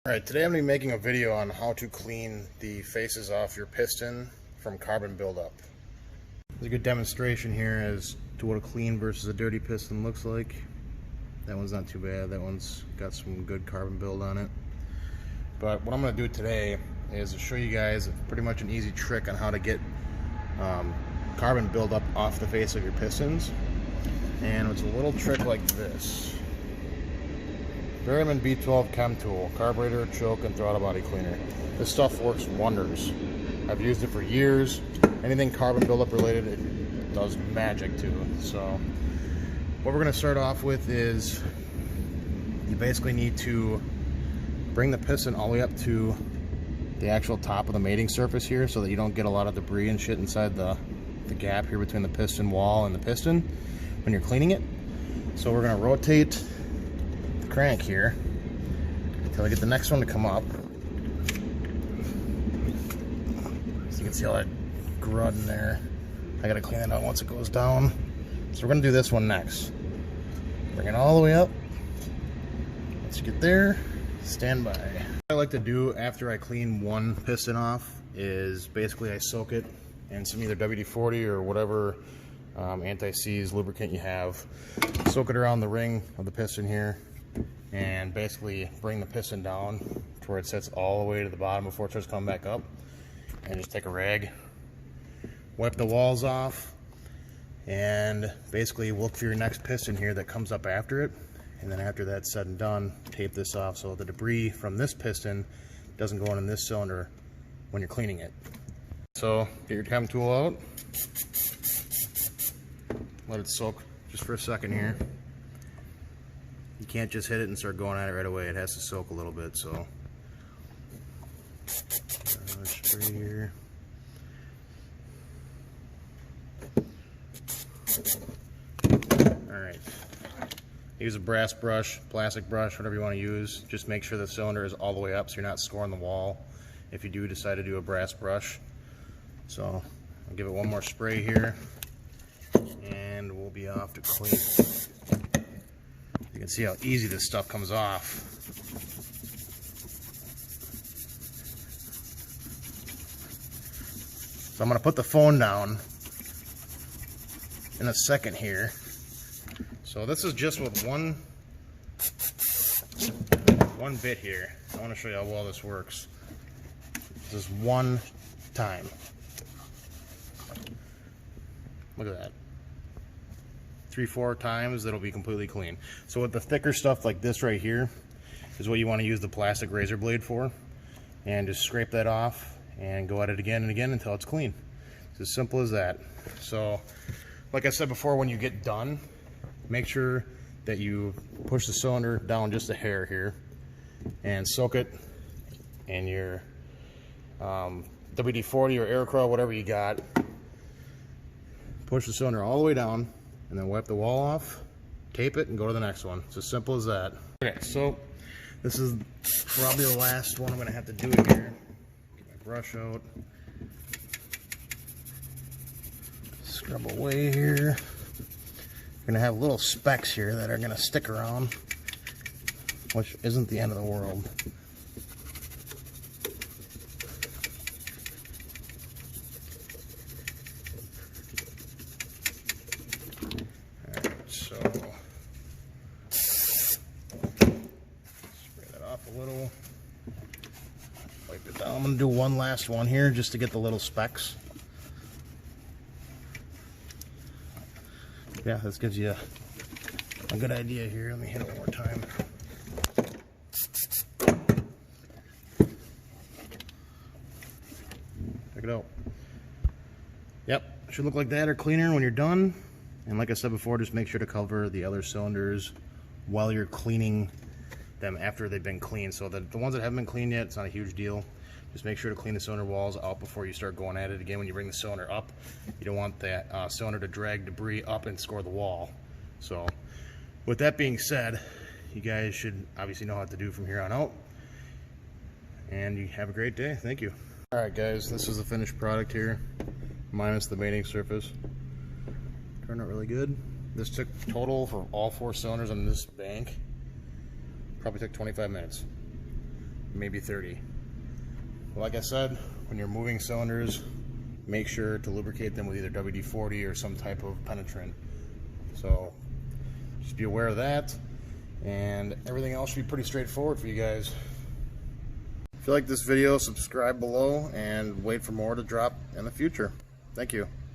Alright, today I'm going to be making a video on how to clean the faces off your piston from carbon buildup. There's a good demonstration here as to what a clean versus a dirty piston looks like. That one's not too bad, that one's got some good carbon build on it. But what I'm going to do today is to show you guys pretty much an easy trick on how to get carbon buildup off the face of your pistons. And it's a little trick like this. Berrymans B12 Chemtool, carburetor, choke, and throttle body cleaner. This stuff works wonders. I've used it for years. Anything carbon buildup related, it does magic to it. So what we're going to start off with is you basically need to bring the piston all the way up to the actual top of the mating surface here so that you don't get a lot of debris and shit inside the gap here between the piston wall and the piston when you're cleaning it. So we're going to rotate crank here until I get the next one to come up. So you can see all that grud in there. I gotta clean it out once it goes down. So we're gonna do this one next. Bring it all the way up. Once you get there, stand by. What I like to do after I clean one piston off is basically I soak it in some either WD-40 or whatever anti-seize lubricant you have. Soak it around the ring of the piston here and basically bring the piston down to where it sits all the way to the bottom before it starts coming back up, and just take a rag, wipe the walls off, and basically look for your next piston here that comes up after it. And then after that's said and done, tape this off so the debris from this piston doesn't go in this cylinder when you're cleaning it. So get your chem tool out, let it soak just for a second here. You can't just hit it and start going at it right away. It has to soak a little bit, so. Spray here. Alright. Use a brass brush, plastic brush, whatever you want to use. Just make sure the cylinder is all the way up so you're not scoring the wall if you do decide to do a brass brush. So, I'll give it one more spray here, and we'll be off to clean. You can see how easy this stuff comes off. So I'm going to put the phone down in a second here. So this is just with one bit here. I want to show you how well this works. This is one time. Look at that. 3-4 times, that'll be completely clean. So with the thicker stuff like this right here is what you want to use the plastic razor blade for, and just scrape that off and go at it again and again until it's clean. It's as simple as that. So like I said before, when you get done, make sure that you push the cylinder down just a hair here and soak it in your WD-40 or Kroil, whatever you got. Push the cylinder all the way down and then wipe the wall off, tape it, and go to the next one. It's as simple as that. Okay, so this is probably the last one I'm going to have to do here. Get my brush out. Scrub away here. You're going to have little specks here that are going to stick around, which isn't the end of the world. Little, wipe it down. I'm going to do one last one here just to get the little specks. Yeah, this gives you a good idea here. Let me hit it one more time. Check it out. Yep, should look like that or cleaner when you're done. And like I said before, just make sure to cover the other cylinders while you're cleaning them after they've been cleaned. So the ones that haven't been cleaned yet, it's not a huge deal. Just make sure to clean the cylinder walls out before you start going at it again. When you bring the cylinder up, you don't want that cylinder to drag debris up and score the wall. So with that being said, you guys should obviously know what to do from here on out, and you have a great day. Thank you. Alright guys, this is the finished product here, minus the mating surface. Turned out really good. This took total for all 4 cylinders on this bank, probably took 25 minutes. maybe 30. Like I said, when you're moving cylinders, make sure to lubricate them with either WD-40 or some type of penetrant. So just be aware of that, and everything else should be pretty straightforward for you guys. If you like this video, subscribe below and wait for more to drop in the future. Thank you.